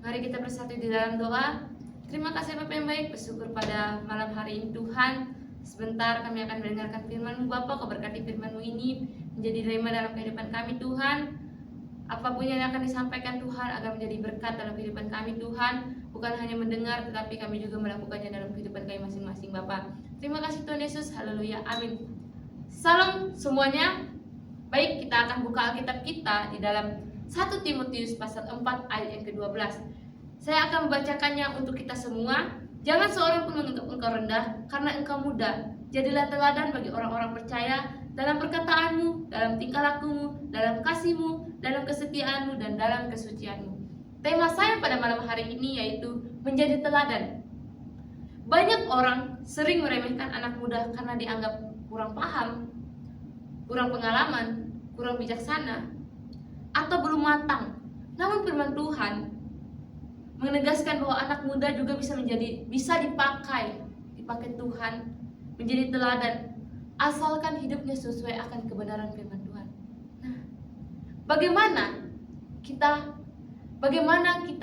Mari kita bersatu di dalam doa. Terima kasih Bapak yang baik, bersyukur pada malam hari ini Tuhan. Sebentar kami akan mendengarkan firman-Mu Bapa, Kau berkati firman-Mu ini menjadi rema dalam kehidupan kami Tuhan. Apapun yang akan disampaikan Tuhan agar menjadi berkat dalam kehidupan kami Tuhan. Bukan hanya mendengar tetapi kami juga melakukannya dalam kehidupan kami masing-masing Bapak. Terima kasih Tuhan Yesus, haleluya, amin. Salam semuanya. Baik, kita akan buka Alkitab kita di dalam 1 Timotius pasal 4 ayat yang ke-12. Saya akan membacakannya untuk kita semua. Jangan seorang pun menganggap engkau rendah karena engkau muda. Jadilah teladan bagi orang-orang percaya dalam perkataanmu, dalam tingkah lakumu, dalam kasihmu, dalam kesetiaanmu, dan dalam kesucianmu. Tema saya pada malam hari ini yaitu menjadi teladan. Banyak orang sering meremehkan anak muda karena dianggap kurang paham, kurang pengalaman, kurang bijaksana, atau belum matang. Namun firman Tuhan menegaskan bahwa anak muda juga bisa dipakai Tuhan menjadi teladan asalkan hidupnya sesuai akan kebenaran firman Tuhan. Nah, bagaimana kita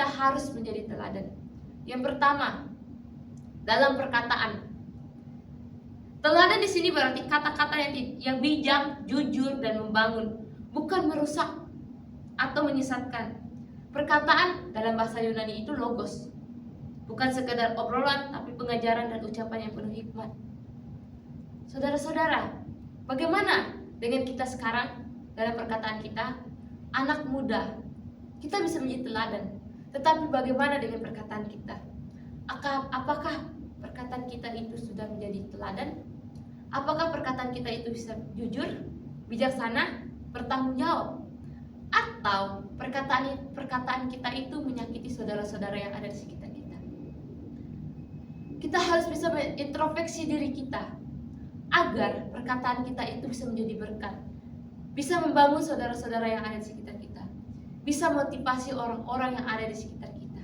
harus menjadi teladan? Yang pertama, dalam perkataan. Teladan di sini berarti kata-kata yang bijak, jujur, dan membangun, bukan merusak atau menyesatkan. Perkataan dalam bahasa Yunani itu logos, bukan sekedar obrolan, tapi pengajaran dan ucapan yang penuh hikmat. Saudara-saudara, bagaimana dengan kita sekarang dalam perkataan kita? Anak muda, kita bisa menjadi teladan, tetapi bagaimana dengan perkataan kita? Apakah perkataan kita itu sudah menjadi teladan? Apakah perkataan kita itu bisa jujur, bijaksana, bertanggung jawab? Atau perkataan kita itu menyakiti saudara-saudara yang ada di sekitar kita? Kita harus bisa introspeksi diri kita agar perkataan kita itu bisa menjadi berkat, bisa membangun saudara-saudara yang ada di sekitar kita, bisa motivasi orang-orang yang ada di sekitar kita.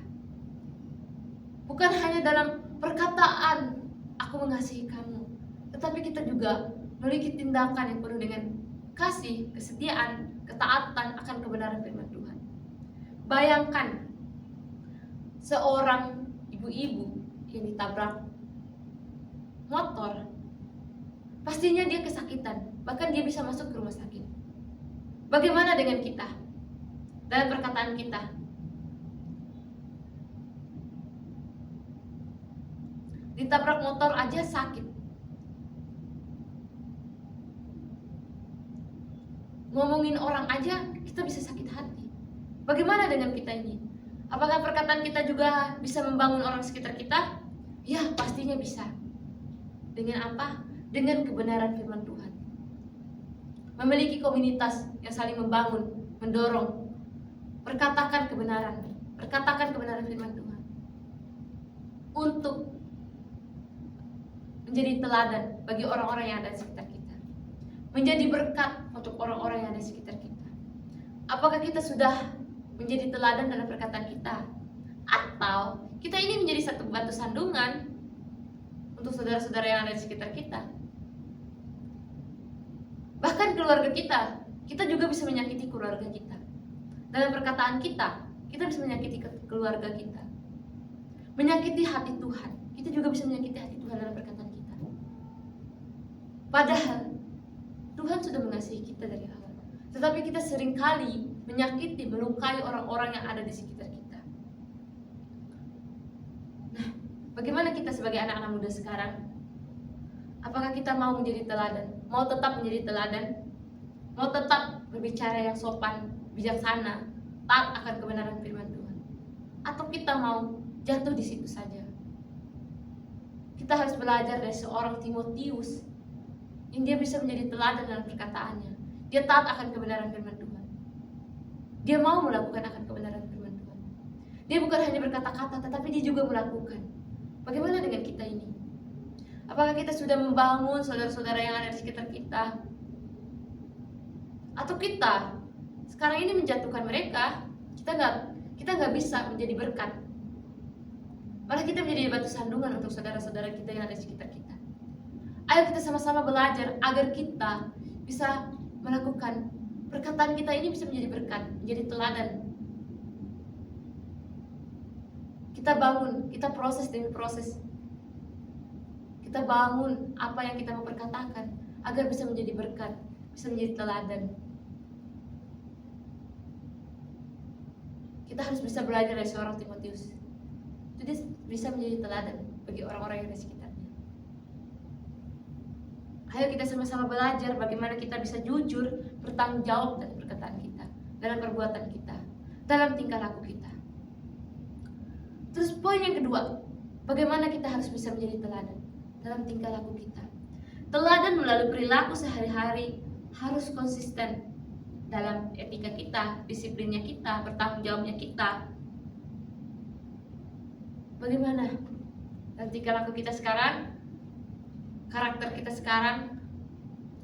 Bukan hanya dalam perkataan aku mengasihi kamu, tetapi kita juga memiliki tindakan yang penuh dengan kasih, kesetiaan, ketaatan akan kebenaran firman Tuhan. Bayangkan seorang ibu-ibu yang ditabrak motor, pastinya dia kesakitan, bahkan dia bisa masuk ke rumah sakit. Bagaimana dengan kita? Dalam perkataan kita, ditabrak motor aja sakit, ngomongin orang aja kita bisa sakit hati. Bagaimana dengan kita ini? Apakah perkataan kita juga bisa membangun orang sekitar kita? Ya, pastinya bisa. Dengan apa? Dengan kebenaran firman Tuhan. Memiliki komunitas yang saling membangun, mendorong. Perkatakan kebenaran firman Tuhan. Untuk menjadi teladan bagi orang-orang yang ada di sekitar kita. Menjadi berkat untuk orang-orang yang ada di sekitar kita. Apakah kita sudah menjadi teladan dalam perkataan kita? Atau kita ini menjadi satu batu sandungan untuk saudara-saudara yang ada di sekitar kita? Bahkan keluarga kita juga bisa menyakiti keluarga kita. Dalam perkataan kita bisa menyakiti keluarga kita. Menyakiti hati Tuhan. Kita juga bisa menyakiti hati Tuhan dalam perkataan kita. Padahal Tuhan sudah mengasihi kita dari awal. Tetapi kita seringkali menyakiti, melukai orang-orang yang ada di sekitar kita. Nah, bagaimana kita sebagai anak-anak muda sekarang? Apakah kita mau menjadi teladan? Mau tetap menjadi teladan? Mau tetap berbicara yang sopan, bijaksana, taat akan kebenaran firman Tuhan? Atau kita mau jatuh di situ saja? Kita harus belajar dari seorang Timotius yang dia bisa menjadi teladan dalam perkataannya. Dia taat akan kebenaran firman Tuhan. Dia mau melakukan akan kebenaran firman Tuhan. Dia bukan hanya berkata-kata, tetapi dia juga melakukan. Bagaimana dengan kita ini? Apakah kita sudah membangun saudara-saudara yang ada di sekitar kita? Atau kita sekarang ini menjatuhkan mereka? Kita nggak bisa menjadi berkat. Malah kita menjadi batu sandungan untuk saudara-saudara kita yang ada di sekitar kita. Ayo kita sama-sama belajar agar kita bisa melakukan perkataan kita ini bisa menjadi berkat, menjadi teladan. Kita bangun, kita proses demi proses. Kita bangun apa yang kita mau perkatakan agar bisa menjadi berkat, bisa menjadi teladan. Kita harus bisa belajar dari seorang Timotius. Jadi bisa menjadi teladan bagi orang-orang yang ada di sekitarnya. Ayo kita sama-sama belajar bagaimana kita bisa jujur, bertanggung jawab dalam perkataan kita, dalam perbuatan kita, dalam tingkah laku kita. Terus poin yang kedua, bagaimana kita harus bisa menjadi teladan dalam tingkah laku kita. Teladan melalui perilaku sehari-hari harus konsisten dalam etika kita, disiplinnya kita, bertanggung jawabnya kita. Bagaimana dalam tingkah laku kita sekarang, karakter kita sekarang,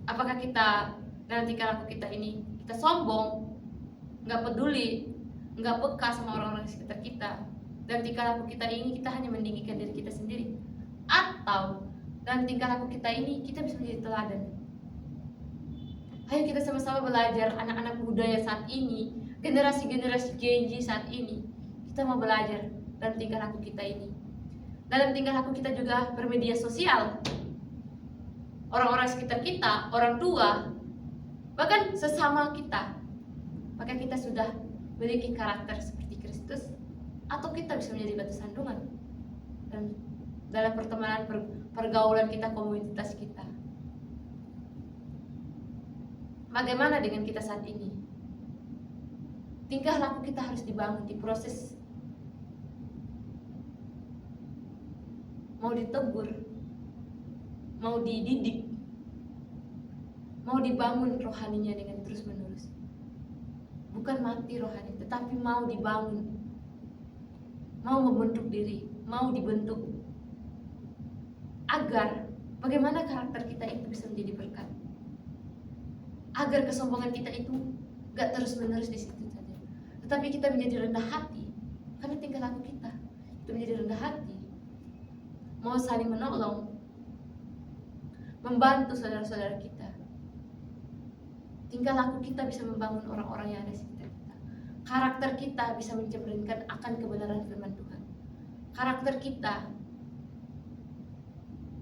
apakah kita dalam tingkah laku kita ini kita sombong, nggak peduli, nggak peka sama orang-orang di sekitar kita. Dalam tingkah laku kita ini kita hanya meninggikan diri kita sendiri, atau dalam tingkah laku kita ini kita bisa menjadi teladan. Ayo kita sama-sama belajar, anak-anak muda yang saat ini, generasi-generasi Gen Z saat ini, kita mau belajar dalam tingkah laku kita ini. Dalam tingkah laku kita juga bermedia sosial. Orang-orang sekitar kita, orang tua, bahkan sesama kita, maka kita sudah memiliki karakter seperti Kristus, atau kita bisa menjadi batu sandungan dan dalam pertemanan, pergaulan kita, komunitas kita. Bagaimana dengan kita saat ini? Tingkah laku kita harus dibangun, diproses. Mau ditegur, mau dididik, mau dibangun rohaninya dengan terus menerus. Bukan mati rohani, tetapi mau dibangun, mau membentuk diri, mau dibentuk, agar bagaimana karakter kita itu bisa menjadi berkat, agar kesombongan kita itu gak terus menerus di situ saja, tetapi kita menjadi rendah hati karena tingkah laku kita itu menjadi rendah hati, mau saling menolong, membantu saudara-saudara kita. Tingkah laku kita bisa membangun orang-orang yang ada di sekitar kita. Karakter kita bisa mencerminkan akan kebenaran firman Tuhan. Karakter kita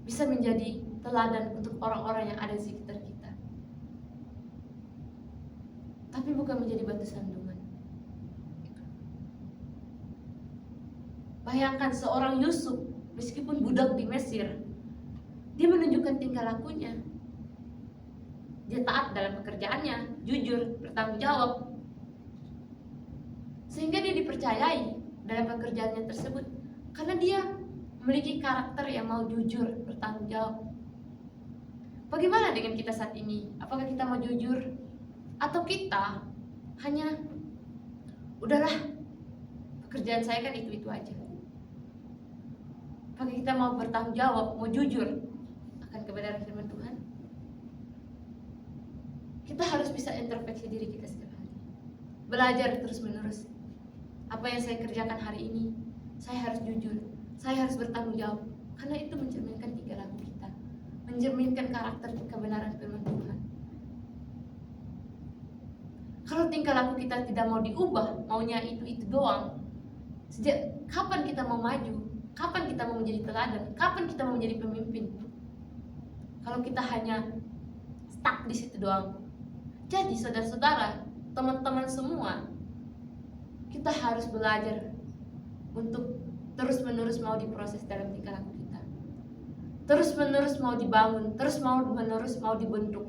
bisa menjadi teladan untuk orang-orang yang ada di sekitar kita. Tapi bukan menjadi batu sandungan. Bayangkan seorang Yusuf, meskipun budak di Mesir, dia menunjukkan tingkah lakunya. Dia taat dalam pekerjaannya, jujur, bertanggung jawab, sehingga dia dipercayai dalam pekerjaannya tersebut karena dia memiliki karakter yang mau jujur, bertanggung jawab. Bagaimana dengan kita saat ini? Apakah kita mau jujur? Atau kita hanya udahlah, pekerjaan saya kan itu-itu aja? Apakah kita mau bertanggung jawab, mau jujur akan kebenaran firman Tuhan? Kita harus bisa introspeksi diri kita setiap hari, belajar terus menerus. Apa yang saya kerjakan hari ini, saya harus jujur, saya harus bertanggung jawab, karena itu mencerminkan tingkah laku kita, mencerminkan karakter kebenaran firman Tuhan. Kalau tingkah laku kita tidak mau diubah, maunya itu doang, sejak kapan kita mau maju? Kapan kita mau menjadi teladan? Kapan kita mau menjadi pemimpin? Kalau kita hanya stuck di situ doang. Jadi saudara-saudara, teman-teman semua, kita harus belajar untuk terus-menerus mau diproses dalam tingkah laku kita. Terus-menerus mau dibangun, terus-menerus mau dibentuk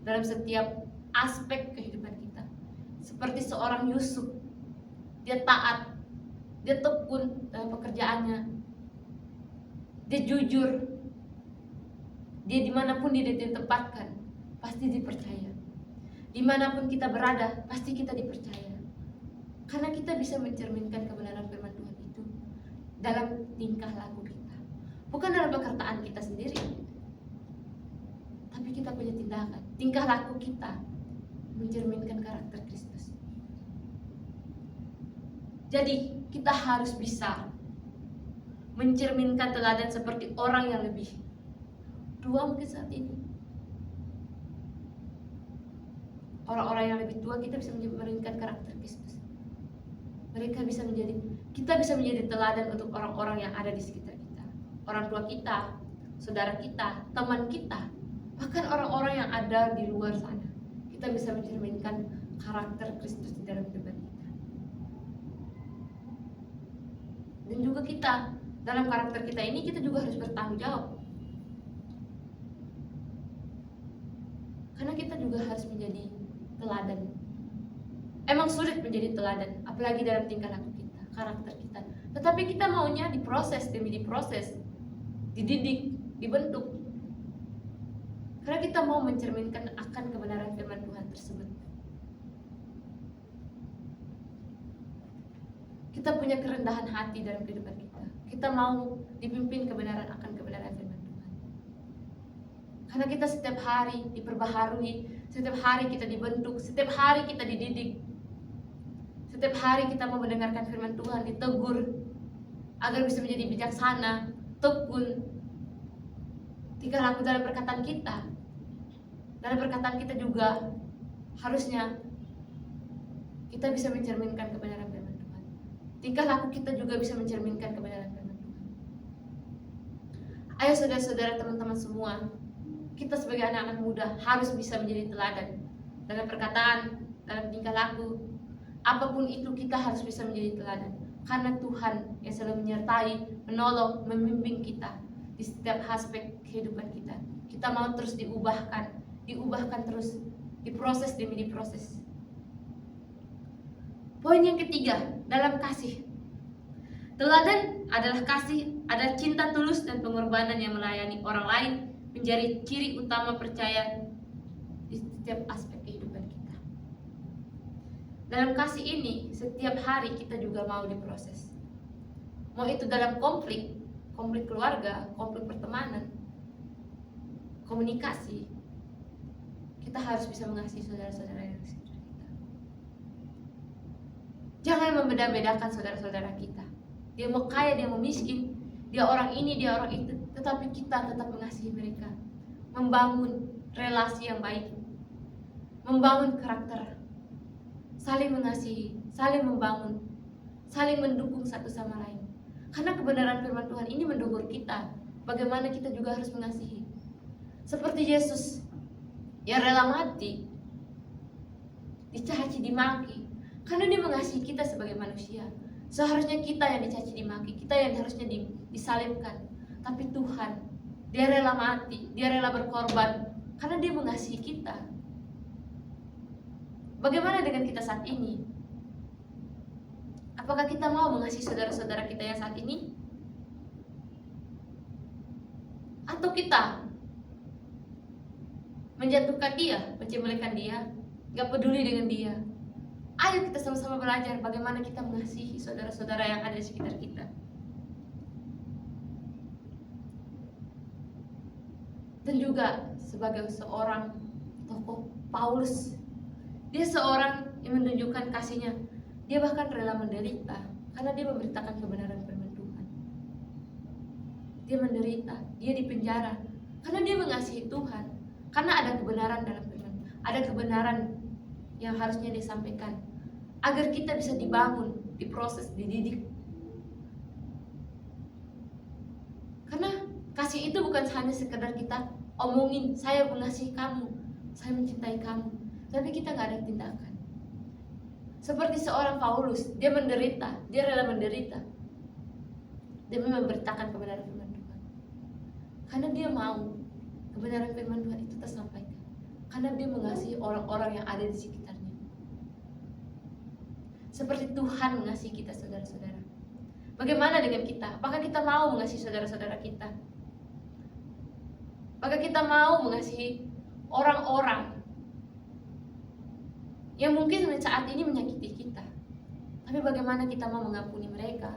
dalam setiap aspek kehidupan kita. Seperti seorang Yusuf, dia taat, dia tekun dalam pekerjaannya, dia jujur, dia dimanapun dia ditempatkan pasti dipercaya. Dimanapun kita berada pasti kita dipercaya, karena kita bisa mencerminkan kebenaran firman Tuhan itu dalam tingkah laku kita, bukan dalam perkataan kita sendiri, tapi kita punya tindakan. Tingkah laku kita mencerminkan karakter Kristus. Jadi kita harus bisa mencerminkan teladan seperti orang yang lebih tua mungkin saat ini. Orang-orang yang lebih tua kita bisa mencerminkan karakter Kristus. Mereka bisa menjadi kita bisa menjadi teladan untuk orang-orang yang ada di sekitar kita, orang tua kita, saudara kita, teman kita, bahkan orang-orang yang ada di luar sana. Kita bisa mencerminkan karakter Kristus di dalam kehidupan kita. Dan juga kita, dalam karakter kita ini, kita juga harus bertanggung jawab. Karena kita juga harus menjadi teladan. Emang sulit menjadi teladan, apalagi dalam tingkah laku kita, karakter kita. Tetapi kita maunya diproses demi diproses, dididik, dibentuk. Karena kita mau mencerminkan akan kebenaran firman Tuhan tersebut. Kita punya kerendahan hati dalam kehidupan kita. Kita mau dipimpin kebenaran akan kebenaran firman Tuhan. Karena kita setiap hari diperbaharui, setiap hari kita dibentuk, setiap hari kita dididik. Setiap hari kita mau mendengarkan firman Tuhan, ditegur agar bisa menjadi bijaksana, tekun, tingkah laku dalam perkataan kita. Dalam perkataan kita juga harusnya kita bisa mencerminkan kebenaran firman Tuhan. Tingkah laku kita juga bisa mencerminkan kebenaran firman Tuhan. Ayo saudara-saudara, teman-teman semua, kita sebagai anak-anak muda harus bisa menjadi teladan dalam perkataan, dalam tingkah laku. Apapun itu kita harus bisa menjadi teladan. Karena Tuhan yang selalu menyertai, menolong, membimbing kita di setiap aspek kehidupan kita. Kita mau terus diubahkan terus, diproses demi diproses. Poin yang ketiga, dalam kasih. Teladan adalah kasih, adalah cinta tulus dan pengorbanan yang melayani orang lain menjadi ciri utama percaya di setiap aspek kehidupan kita. Dalam kasih ini, setiap hari kita juga mau diproses. Mau itu dalam konflik keluarga, konflik pertemanan, komunikasi, kita harus bisa mengasihi saudara-saudara yang di sekitar kita. Jangan membeda-bedakan saudara-saudara kita. Dia mau kaya, dia mau miskin, dia orang ini, dia orang itu, tetapi kita tetap mengasihi mereka. Membangun relasi yang baik, membangun karakter, saling mengasihi, saling membangun, saling mendukung satu sama lain. Karena kebenaran firman Tuhan ini mendukung kita, bagaimana kita juga harus mengasihi. Seperti Yesus yang rela mati, dicaci, dimaki, karena dia mengasihi kita sebagai manusia. Seharusnya kita yang dicaci, dimaki, kita yang harusnya disalibkan. Tapi Tuhan, dia rela mati, dia rela berkorban, karena dia mengasihi kita. Bagaimana dengan kita saat ini? Apakah kita mau mengasihi saudara-saudara kita yang saat ini? Atau kita menjatuhkan dia, mencemoohkan dia, gak peduli dengan dia? Ayo kita sama-sama belajar bagaimana kita mengasihi saudara-saudara yang ada di sekitar kita. Dan juga sebagai seorang tokoh Paulus, dia seorang yang menunjukkan kasihnya. Dia bahkan rela menderita karena dia memberitakan kebenaran firman Tuhan. Dia menderita, dia dipenjara karena dia mengasihi Tuhan. Karena ada kebenaran dalam firman, ada kebenaran yang harusnya disampaikan agar kita bisa dibangun, diproses, dididik. Karena kasih itu bukan hanya sekedar kita omongin, saya mengasihi kamu, saya mencintai kamu, tapi kita nggak ada tindakan. Seperti seorang Paulus, dia menderita, dia rela menderita demi memberitakan kebenaran firman Tuhan. Karena dia mau kebenaran firman Tuhan itu tersampaikan. Karena dia mengasihi orang-orang yang ada di sekitarnya. Seperti Tuhan mengasihi kita, saudara-saudara. Bagaimana dengan kita? Apakah kita mau mengasihi saudara-saudara kita? Apakah kita mau mengasihi orang-orang yang mungkin saat ini menyakiti kita? Tapi bagaimana kita mau mengampuni mereka?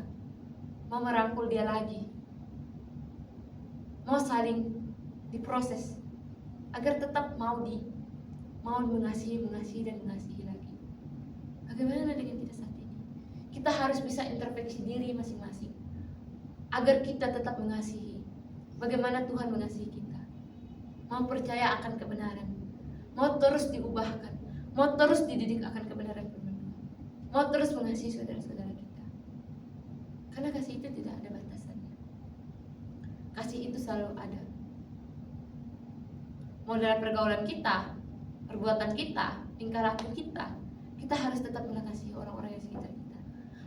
Mau merangkul dia lagi? Mau saling diproses agar tetap mau mengasihi dan mengasihi lagi. Bagaimana dengan kita saat ini? Kita harus bisa introspeksi diri masing-masing agar kita tetap mengasihi. Bagaimana Tuhan mengasihi kita? Mau percaya akan kebenaran, mau terus diubahkan, mau terus dididik akan kebenaran firman Tuhan, mau terus mengasihi saudara-saudara kita. Karena kasih itu tidak ada batasannya. Kasih itu selalu ada. Mau dalam pergaulan kita, perbuatan kita, tingkah laku kita, kita harus tetap mengasihi orang-orang yang sekitar kita.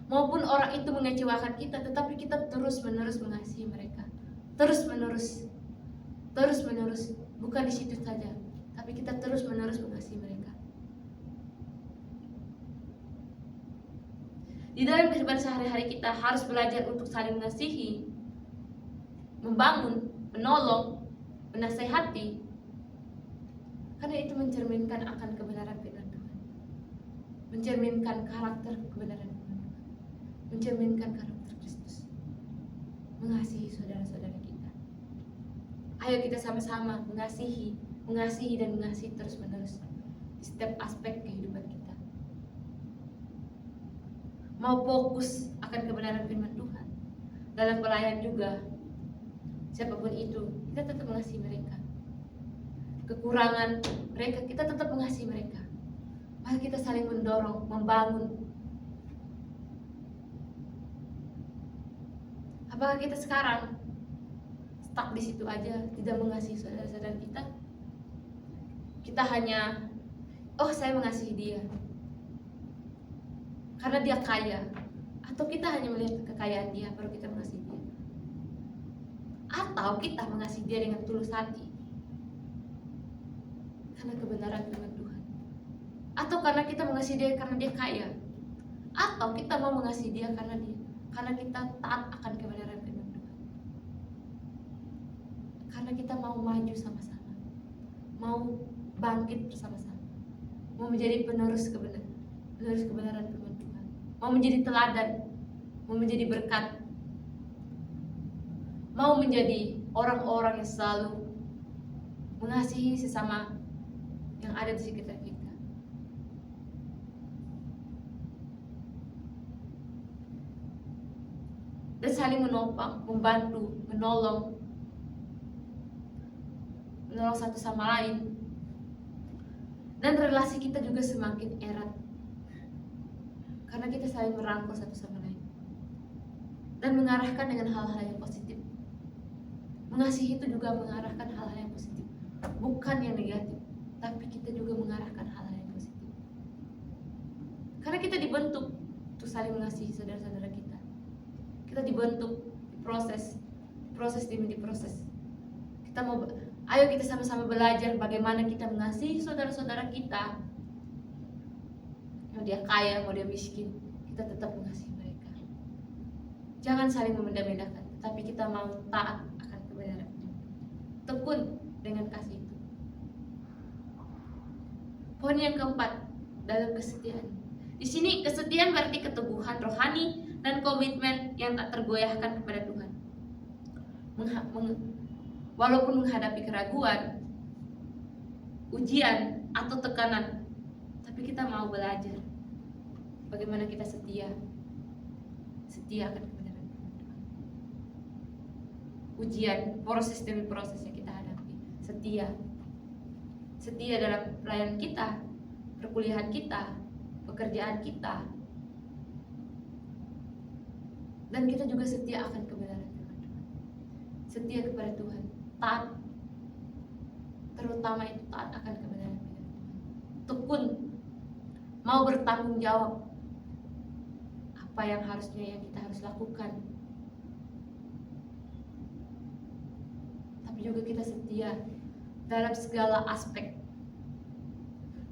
Maupun orang itu mengecewakan kita, tetapi kita terus-menerus mengasihi mereka. Terus-menerus. Bukan di situ saja, tapi kita terus-menerus mengasihi mereka. Di dalam kehidupan sehari-hari kita harus belajar untuk saling mengasihi, membangun, menolong, menasehati, karena itu mencerminkan akan kebenaran firman Tuhan, mencerminkan karakter kebenaran firman Tuhan, mencerminkan karakter Kristus, mengasihi saudara-saudara kita. Ayo kita sama-sama mengasihi dan mengasihi terus-menerus di setiap aspek kehidupan kita. Mau fokus akan kebenaran firman Tuhan, dalam pelayan juga, siapapun itu, kita tetap mengasihi mereka. Kekurangan mereka, kita tetap mengasihi mereka. Mari kita saling mendorong, membangun. Apakah kita sekarang stuck di situ aja, tidak mengasihi saudara-saudara kita? Kita hanya, saya mengasihi dia karena dia kaya, atau kita hanya melihat kekayaan dia baru kita mengasihi dia, atau kita mengasihi dia dengan tulus hati karena kebenaran firman Tuhan, atau karena kita mengasihi dia karena dia kaya, atau kita mau mengasihi dia karena kita taat akan kebenaran firman Tuhan, karena kita mau maju sama-sama, mau bangkit bersama-sama, mau menjadi penerus kebenaran firman Tuhan, mau menjadi teladan, mau menjadi berkat, mau menjadi orang-orang yang selalu mengasihi sesama yang ada di sekitar kita. Dan saling menopang, membantu, menolong satu sama lain. Dan relasi kita juga semakin erat karena kita saling merangkul satu sama lain dan mengarahkan dengan hal-hal yang positif. Mengasihi itu juga mengarahkan hal-hal yang positif, bukan yang negatif, tapi kita juga mengarahkan hal-hal yang positif. Karena kita dibentuk untuk saling mengasihi saudara-saudara kita. Kita dibentuk di proses demi proses. Ayo kita sama-sama belajar bagaimana kita mengasihi saudara-saudara kita. Mau dia kaya, mau dia miskin, kita tetap mengasihi mereka. Jangan saling memendam-mendakan, tetapi kita mau taat akan kebenaran. Tekun dengan kasih itu. Poin yang keempat, dalam kesetiaan. Di sini kesetiaan berarti keteguhan rohani dan komitmen yang tak tergoyahkan kepada Tuhan. Walaupun menghadapi keraguan, ujian atau tekanan, tapi kita mau belajar bagaimana kita setia akan kebenaran Tuhan. Ujian, proses demi proses yang kita hadapi, setia dalam pelayanan kita, perkuliahan kita, pekerjaan kita, dan kita juga setia akan kebenaran Tuhan. Setia kepada Tuhan, taat, terutama itu taat akan kebenaran Tuhan. Tekun, mau bertanggung jawab apa yang kita harus lakukan, tapi juga kita setia dalam segala aspek.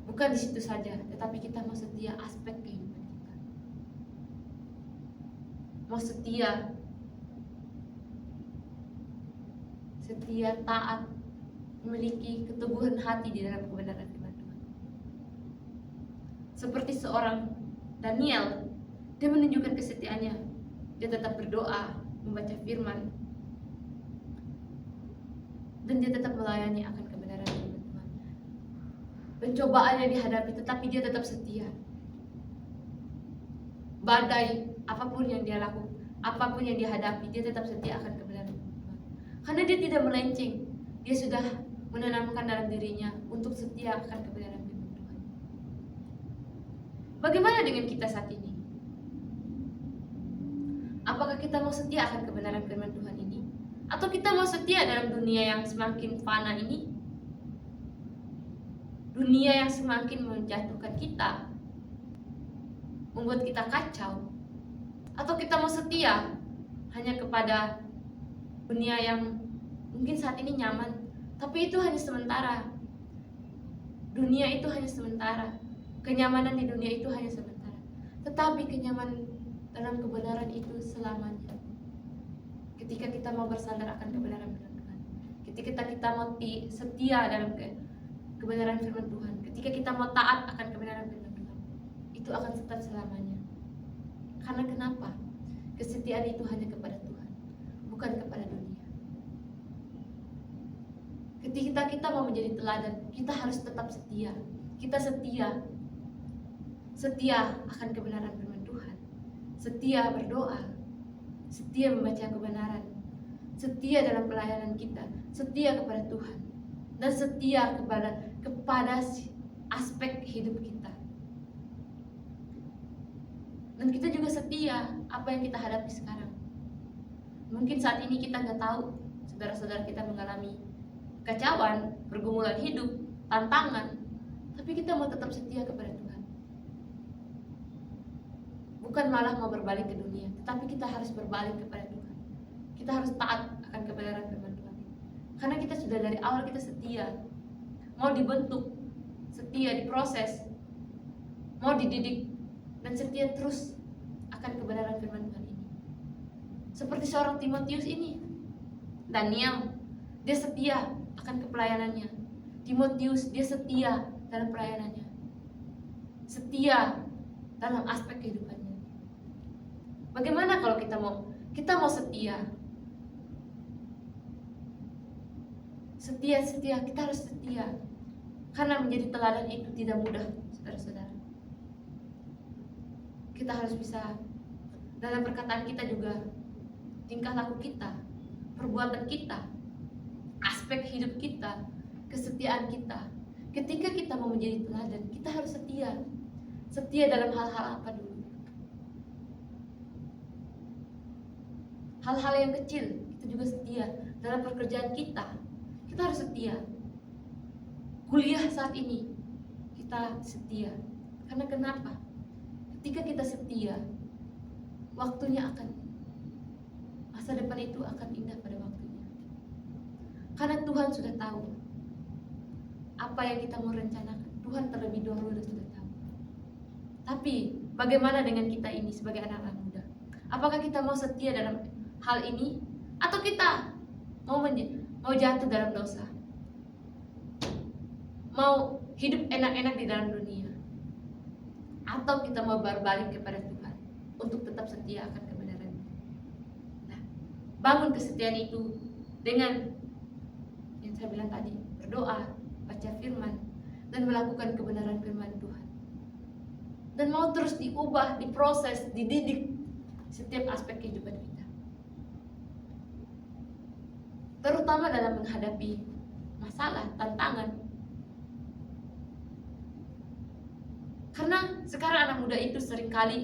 Bukan di situ saja, tetapi kita mau setia aspek kehidupan kita. Mau setia taat, memiliki keteguhan hati di dalam kebenaran firman Tuhan. Seperti seorang Daniel, dia menunjukkan kesetiaannya. Dia tetap berdoa, membaca firman, dan dia tetap melayani akan kebenaran firman Tuhan. Pencobaan yang dihadapi, tetapi dia tetap setia. Badai, apapun yang dia lakukan, apapun yang dihadapi, dia tetap setia akan kebenaran Tuhan. Karena dia tidak melenceng, dia sudah menanamkan dalam dirinya untuk setia akan kebenaran firman Tuhan. Bagaimana dengan kita saat ini? Apakah kita mau setia akan kebenaran firman Tuhan ini? Atau kita mau setia dalam dunia yang semakin fana ini? Dunia yang semakin menjatuhkan kita, membuat kita kacau. Atau kita mau setia hanya kepada dunia yang mungkin saat ini nyaman, tapi itu hanya sementara. Dunia itu hanya sementara. Kenyamanan di dunia itu hanya sementara. Tetapi kenyamanan dalam kebenaran itu selamanya. Ketika kita mau bersandar akan kebenaran firman Tuhan, ketika kita mau setia dalam kebenaran firman Tuhan, ketika kita mau taat akan kebenaran firman Tuhan, itu akan tetap selamanya. Karena kenapa? Kesetiaan itu hanya kepada Tuhan, bukan kepada dunia. Ketika kita mau menjadi teladan, kita harus tetap setia. Kita setia akan kebenaran firman Tuhan, setia berdoa, setia membaca kebenaran, setia dalam pelayanan kita, setia kepada Tuhan, dan setia kepada aspek hidup kita. Dan kita juga setia apa yang kita hadapi sekarang. Mungkin saat ini kita nggak tahu, saudara-saudara kita mengalami kekacauan, pergumulan hidup, tantangan, tapi kita mau tetap setia kepada Tuhan. Bukan malah mau berbalik ke dunia, tetapi kita harus berbalik kepada Tuhan. Kita harus taat akan kebenaran firman Tuhan. Karena kita sudah dari awal kita setia, mau dibentuk, setia diproses, mau dididik, dan setia terus akan kebenaran firman Tuhan ini. Seperti seorang Timotius ini, Daniel, dia setia akan kepelayanannya. Timotius, dia setia dalam pelayanannya, setia dalam aspek kehidupannya. Bagaimana kalau kita mau setia? Setia, kita harus setia. Karena menjadi teladan itu tidak mudah, saudara-saudara. Kita harus bisa dalam perkataan kita juga, tingkah laku kita, perbuatan kita, aspek hidup kita, kesetiaan kita. Ketika kita mau menjadi teladan, kita harus setia. Setia dalam hal-hal apa dulu? Hal-hal yang kecil, kita juga setia. Dalam pekerjaan kita harus setia. Kuliah saat ini, kita setia. Karena kenapa? Ketika kita setia, masa depan itu akan indah pada waktunya. Karena Tuhan sudah tahu apa yang kita mau rencanakan. Tuhan terlebih dahulu sudah tahu. Tapi bagaimana dengan kita ini sebagai anak-anak muda? Apakah kita mau setia dalam hal ini, atau kita mau jatuh dalam dosa, mau hidup enak-enak di dalam dunia, atau kita mau berbalik kepada Tuhan untuk tetap setia akan kebenaran? Nah, bangun kesetiaan itu dengan yang saya bilang tadi, berdoa, baca firman, dan melakukan kebenaran firman Tuhan. Dan mau terus diubah, diproses, dididik setiap aspek kehidupan kita. Terutama dalam menghadapi masalah, tantangan. Karena sekarang anak muda itu seringkali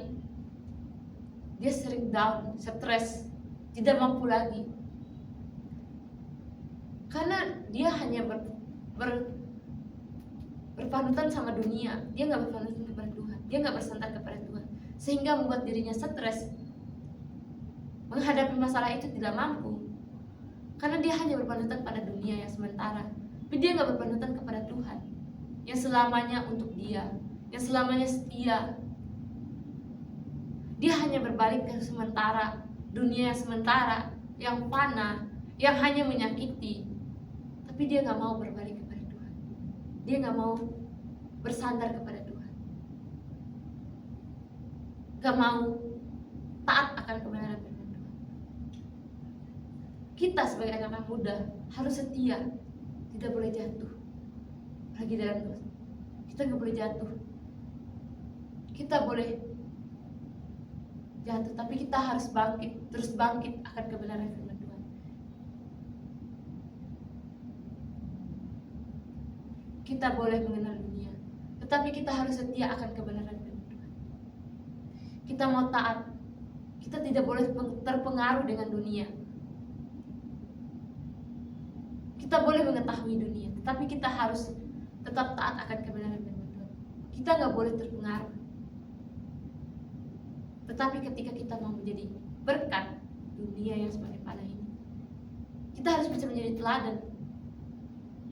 dia sering down, stres, tidak mampu lagi. Karena dia hanya berpanutan sama dunia, dia nggak berpanutan kepada Tuhan, dia nggak bersandar kepada Tuhan, sehingga membuat dirinya stres, menghadapi masalah itu tidak mampu. Karena dia hanya berpanutan pada dunia yang sementara, tapi dia nggak berpanutan kepada Tuhan yang selamanya untuk dia, yang selamanya setia. Dia hanya berbalik ke sementara, dunia yang sementara, yang fana, yang hanya menyakiti. Tapi dia nggak mau berbalik kepada Tuhan. Dia nggak mau bersandar kepada Tuhan, nggak mau taat akan kebenaran firman Tuhan. Kita sebagai anak-anak muda harus setia, tidak boleh jatuh lagi dalam dosa. Kita nggak boleh jatuh. Kita boleh jatuh, tapi kita harus bangkit, terus bangkit akan kebenaran firman Tuhan. Kita boleh mengenal dunia, tetapi kita harus setia akan kebenaran firman Tuhan. Kita mau taat, Kita tidak boleh terpengaruh dengan dunia. Kita boleh mengetahui dunia, tetapi kita harus tetap taat akan kebenaran firman Tuhan. Kita nggak boleh terpengaruh. Tetapi ketika kita mau menjadi berkat dunia yang semakin panah ini, kita harus bisa menjadi teladan,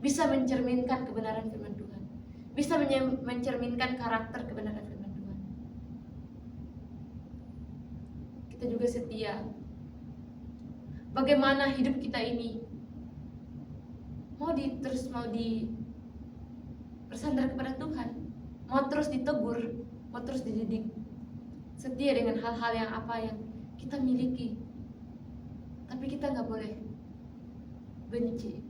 bisa mencerminkan kebenaran firman Tuhan, bisa mencerminkan karakter kebenaran firman Tuhan. Kita juga setia. Bagaimana hidup kita ini mau bersandar kepada Tuhan, mau terus ditegur, mau terus dididik, setia dengan hal-hal yang apa yang kita miliki. Tapi kita nggak boleh benci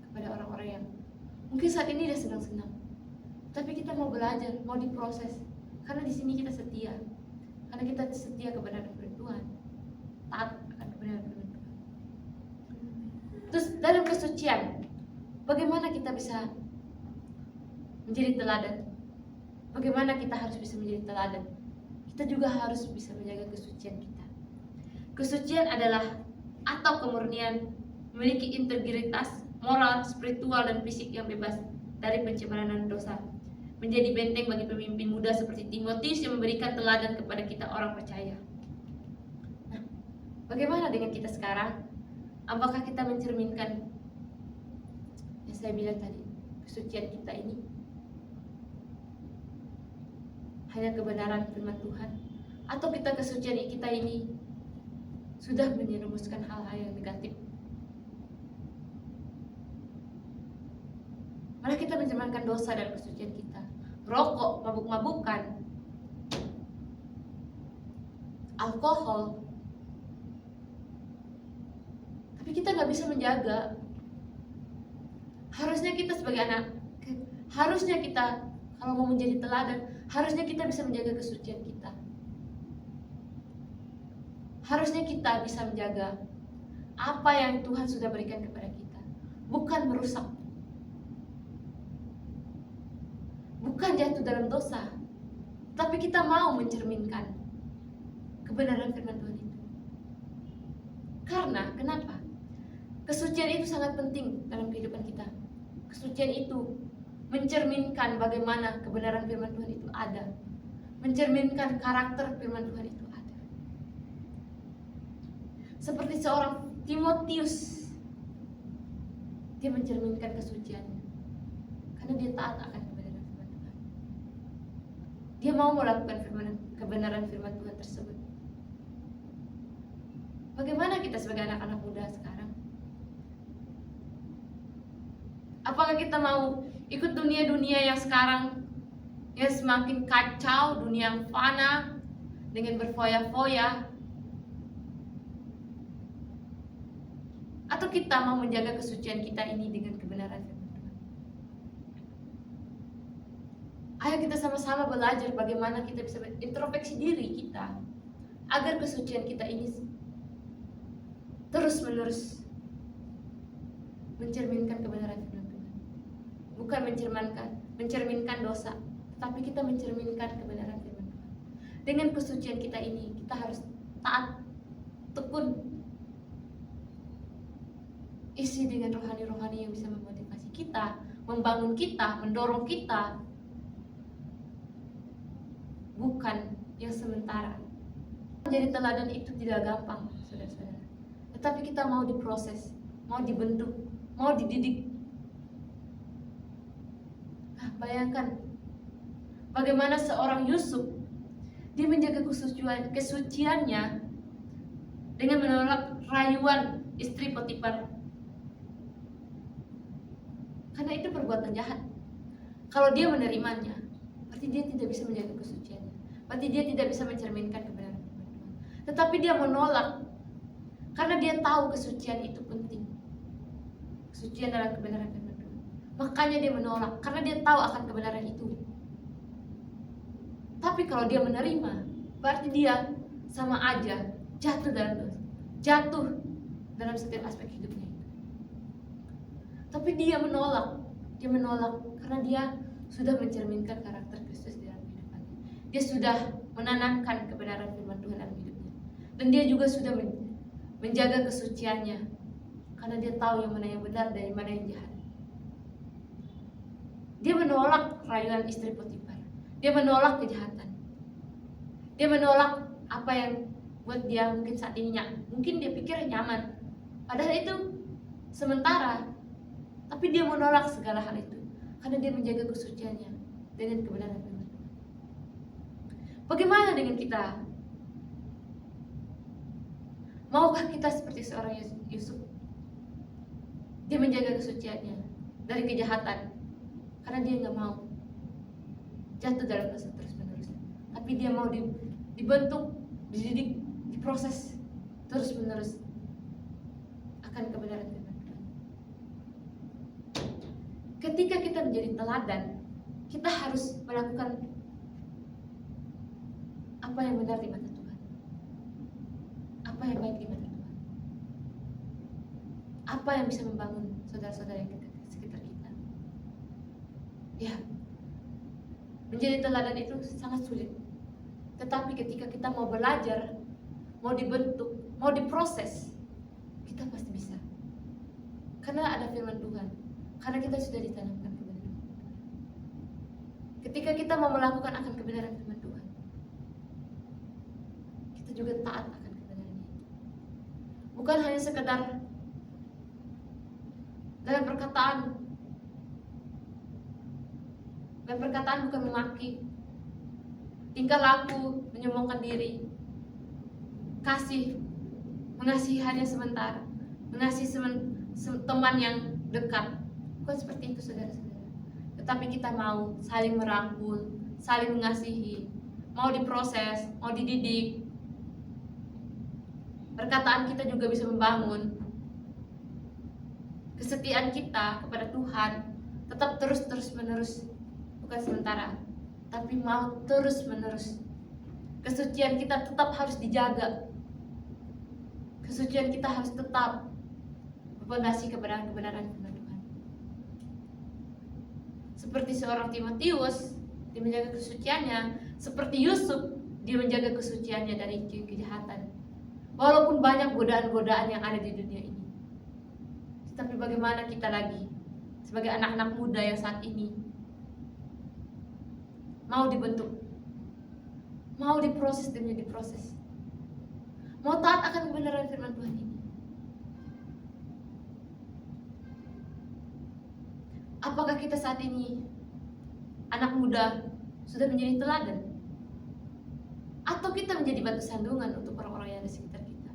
kepada orang-orang yang mungkin saat ini dia senang-senang, tapi kita mau belajar, mau diproses, karena di sini kita setia, karena kita setia kepada Tuhan, taat akan kebenaran Tuhan. Terus dalam kesucian, bagaimana kita bisa menjadi teladan? Bagaimana kita harus bisa menjadi teladan? Kita juga harus bisa menjaga kesucian kita. Kesucian adalah atau kemurnian, memiliki integritas, moral, spiritual, dan fisik yang bebas dari pencemaran dan dosa. Menjadi benteng bagi pemimpin muda seperti Timotius yang memberikan teladan kepada kita orang percaya. Nah, bagaimana dengan kita sekarang? Apakah kita mencerminkan yang saya bilang tadi, kesucian kita ini? Hanya kebenaran firman Tuhan? Atau kita kesucian kita ini sudah menyerumuskan hal-hal yang negatif? Malah kita mencerminkan dosa dalam kesucian kita. Rokok, mabuk-mabukan, alkohol. Tapi kita nggak bisa menjaga. Harusnya kita sebagai anak, harusnya kita kalau mau menjadi teladan, harusnya kita bisa menjaga kesucian kita. Harusnya kita bisa menjaga apa yang Tuhan sudah berikan kepada kita, bukan merusak, bukan jatuh dalam dosa, tapi kita mau mencerminkan kebenaran firman Tuhan itu. Karena kenapa? Kesucian itu sangat penting dalam kehidupan kita. Kesucian itu mencerminkan bagaimana kebenaran firman Tuhan itu ada, mencerminkan karakter firman Tuhan itu ada. Seperti seorang Timotius, dia mencerminkan kesuciannya karena dia taat akan kebenaran firman Tuhan. Dia mau melakukan kebenaran firman Tuhan tersebut. Bagaimana kita sebagai anak-anak muda sekarang? Apakah kita mau ikut dunia-dunia yang sekarang yang semakin kacau, dunia yang fana dengan berfoya-foya? Atau kita mau menjaga kesucian kita ini dengan kebenaran firman Tuhan? Ayo kita sama-sama belajar bagaimana kita bisa introspeksi diri kita agar kesucian kita ini terus-menerus mencerminkan kebenaran firman Tuhan. Bukan mencerminkan dosa, tapi kita mencerminkan kebenaran firman Tuhan. Dengan kesucian kita ini, kita harus taat, tekun, isi dengan rohani-rohani yang bisa memotivasi kita, membangun kita, mendorong kita, bukan yang sementara. Menjadi teladan itu tidak gampang, saudara-saudara. Tetapi kita mau diproses, mau dibentuk, mau dididik. Nah, bayangkan bagaimana seorang Yusuf, dia menjaga kesuciannya dengan menolak rayuan istri Potifar. Karena itu perbuatan jahat. Kalau dia menerimanya, berarti dia tidak bisa menjaga kesuciannya. Berarti dia tidak bisa mencerminkan kebenaran firman Tuhan. Tetapi dia menolak karena dia tahu kesucian itu penting. Kesucian adalah kebenaran firman Tuhan. Makanya dia menolak karena dia tahu akan kebenaran itu. Tapi kalau dia menerima, berarti dia sama aja jatuh dalam dosa, jatuh dalam setiap aspek hidupnya itu. Tapi dia menolak karena dia sudah mencerminkan karakter Kristus dalam kehidupannya. Dia sudah menanamkan kebenaran firman Tuhan dalam hidupnya. Dan dia juga sudah menjaga kesuciannya, karena dia tahu yang mana yang benar dan yang mana yang jahat. Dia menolak rayuan istri Potifar. Dia menolak kejahatan. Dia menolak apa yang buat dia mungkin saat ini mungkin dia pikir nyaman. Padahal itu sementara. Tapi dia menolak segala hal itu karena dia menjaga kesuciannya dengan kebenaran firman Tuhan. Bagaimana dengan kita? Maukah kita seperti seorang Yusuf? Dia menjaga kesuciannya dari kejahatan karena dia nggak mau jatuh dalam dosa terus-menerus. Tapi dia mau dibentuk, dididik, diproses terus-menerus akan kebenaran firman Tuhan. Ketika kita menjadi teladan, kita harus melakukan apa yang benar di mata Tuhan, apa yang baik di mata Tuhan, apa yang bisa membangun saudara-saudara yang di sekitar kita. Ya, menjadi teladan itu sangat sulit. Tetapi ketika kita mau belajar, mau dibentuk, mau diproses, kita pasti bisa. Karena ada firman Tuhan, karena kita sudah ditanamkan kebenaran. Ketika kita mau melakukan akan kebenaran firman Tuhan, kita juga taat akan kebenarannya. Bukan hanya sekedar dalam perkataan. Dalam perkataan bukan memaki, tingkah laku menyombongkan diri, mengasihi hanya sebentar, mengasihi teman yang dekat. Bukan seperti itu saudara-saudara. Tetapi kita mau saling merangkul, saling mengasihi, mau diproses, mau dididik. Perkataan kita juga bisa membangun. Kesetiaan kita kepada Tuhan tetap terus menerus, bukan sementara, tapi mau terus menerus. Kesucian kita tetap harus dijaga. Kesucian kita harus tetap berfondasi kepada kebenaran firman Tuhan. Seperti seorang Timotius, dia menjaga kesuciannya. Seperti Yusuf, dia menjaga kesuciannya dari kejahatan. Walaupun banyak godaan-godaan yang ada di dunia ini. Tapi bagaimana kita lagi sebagai anak-anak muda yang saat ini mau dibentuk, mau diproses demi diproses, mau taat akan kebenaran firman Tuhan ini. Apakah kita saat ini anak muda sudah menjadi teladan? Atau kita menjadi batu sandungan untuk orang-orang yang ada di sekitar kita?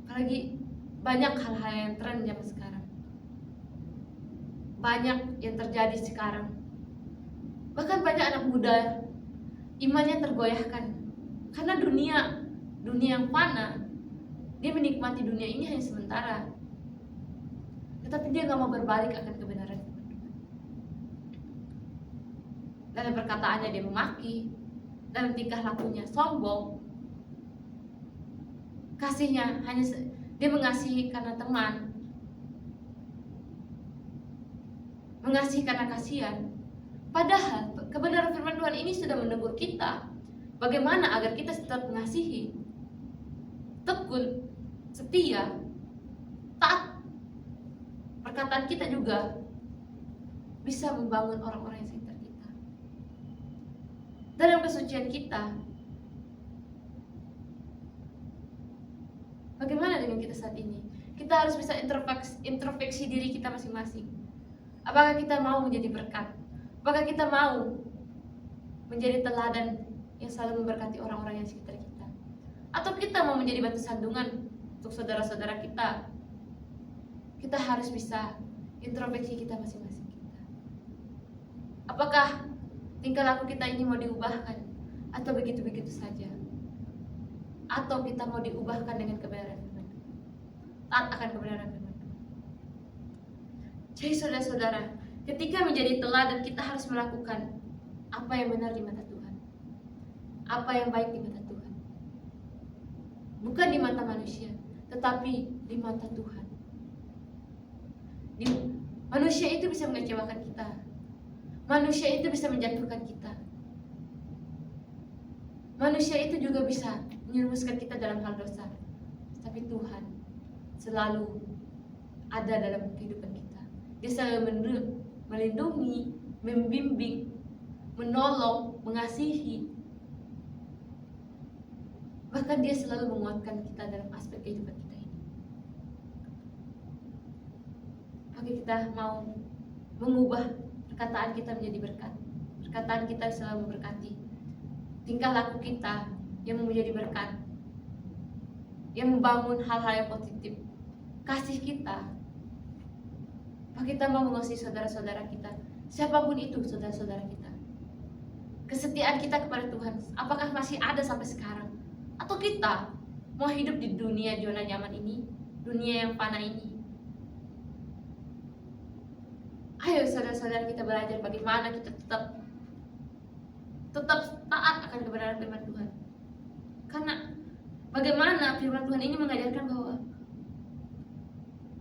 Apalagi banyak hal-hal yang tren zaman sekarang, banyak yang terjadi sekarang. Bahkan banyak anak muda imannya tergoyahkan karena dunia yang fana. Dia menikmati dunia ini hanya sementara, tetapi dia gak mau berbalik akan kebenaran firman Tuhan. Dalam perkataannya dia memaki, dalam tingkah lakunya sombong. Kasihnya hanya dia mengasihi karena teman, mengasihi karena kasihan. Padahal kebenaran firman Tuhan ini sudah menegur kita bagaimana agar kita tetap mengasihi, tekun, setia, taat. Perkataan kita juga bisa membangun orang-orang yang sekitar kita. Dalam kesucian kita, bagaimana dengan kita saat ini? Kita harus bisa introspeksi diri kita masing-masing. Apakah kita mau menjadi berkat? Apakah kita mau menjadi teladan yang selalu memberkati orang-orang yang sekitar kita? Atau kita mau menjadi batu sandungan untuk saudara-saudara kita? Kita harus bisa introspeksi kita masing-masing. Apakah tingkah laku kita ini mau diubahkan? Atau begitu-begitu saja? Atau kita mau diubahkan dengan kebenaran firman Tuhan, taat akan kebenaran firman Tuhan. Jadi saudara-saudara, ketika menjadi teladan, kita harus melakukan apa yang benar di mata Tuhan, apa yang baik di mata Tuhan, bukan di mata manusia, tetapi di mata Tuhan. Manusia itu bisa mengecewakan kita, manusia itu bisa menjatuhkan kita, manusia itu juga bisa menyerumuskan kita dalam hal dosa. Tapi Tuhan selalu ada dalam kehidupan kita. Dia selalu melindungi, membimbing, menolong, mengasihi. Bahkan dia selalu menguatkan kita dalam aspek kehidupan kita ini. Maka kita mau mengubah perkataan kita menjadi berkat. Perkataan kita selalu memberkati. Tingkah laku kita yang menjadi berkat, yang membangun hal-hal yang positif. Kasih kita, maka kita mau mengasihi saudara-saudara kita, siapapun itu saudara-saudara kita. Kesetiaan kita kepada Tuhan, apakah masih ada sampai sekarang? Atau kita mau hidup di dunia zona nyaman ini, dunia yang fana ini? Ayo saudara-saudara kita belajar bagaimana kita tetap taat akan kebenaran firman Tuhan. Karena bagaimana firman Tuhan ini mengajarkan bahwa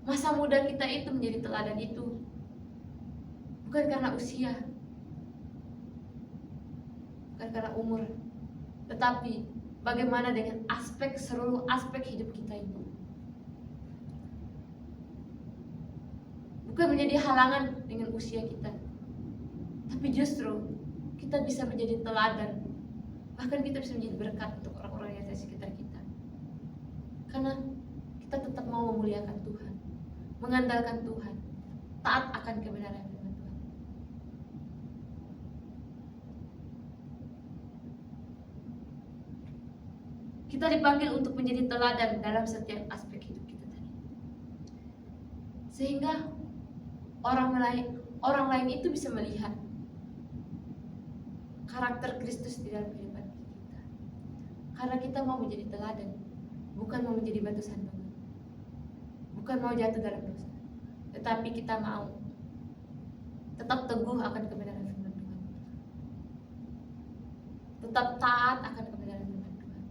masa muda kita itu menjadi teladan itu bukan karena usia, bukan karena umur, tetapi bagaimana dengan seluruh aspek hidup kita ini. Bukan menjadi halangan dengan usia kita, tapi justru kita bisa menjadi teladan. Bahkan kita bisa menjadi berkat untuk orang-orang yang ada di sekitar kita. Karena kita tetap mau memuliakan Tuhan, mengandalkan Tuhan, taat akan kebenaran firman Tuhan. Kita dipanggil untuk menjadi teladan dalam setiap aspek hidup kita tadi. Sehingga orang lain itu bisa melihat karakter Kristus di dalam kehidupan kita. Karena kita mau menjadi teladan, bukan mau menjadi batu sandungan, bukan mau jatuh dalam dosa, tetapi kita mau tetap teguh akan kebenaran firman Tuhan, tetap taat akan kebenaran firman Tuhan.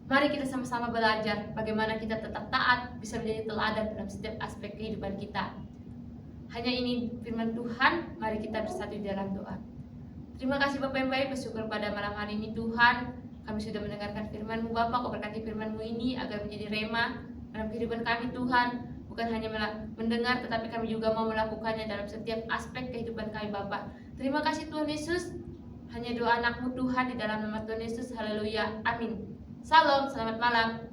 Mari kita sama-sama belajar bagaimana kita tetap taat, bisa menjadi teladan dalam setiap aspek kehidupan kita. Hanya ini firman Tuhan, mari kita bersatu di dalam doa. Terima kasih Bapak yang baik, bersyukur pada malam hari ini Tuhan, kami sudah mendengarkan firman-Mu Bapak. Kau berkati firman-Mu ini agar menjadi rema dalam kehidupan kami Tuhan. Bukan hanya mendengar, tetapi kami juga mau melakukannya dalam setiap aspek kehidupan kami Bapak. Terima kasih Tuhan Yesus, hanya doa anak-Mu Tuhan di dalam nama Tuhan Yesus, haleluya, amin. Salam, selamat malam.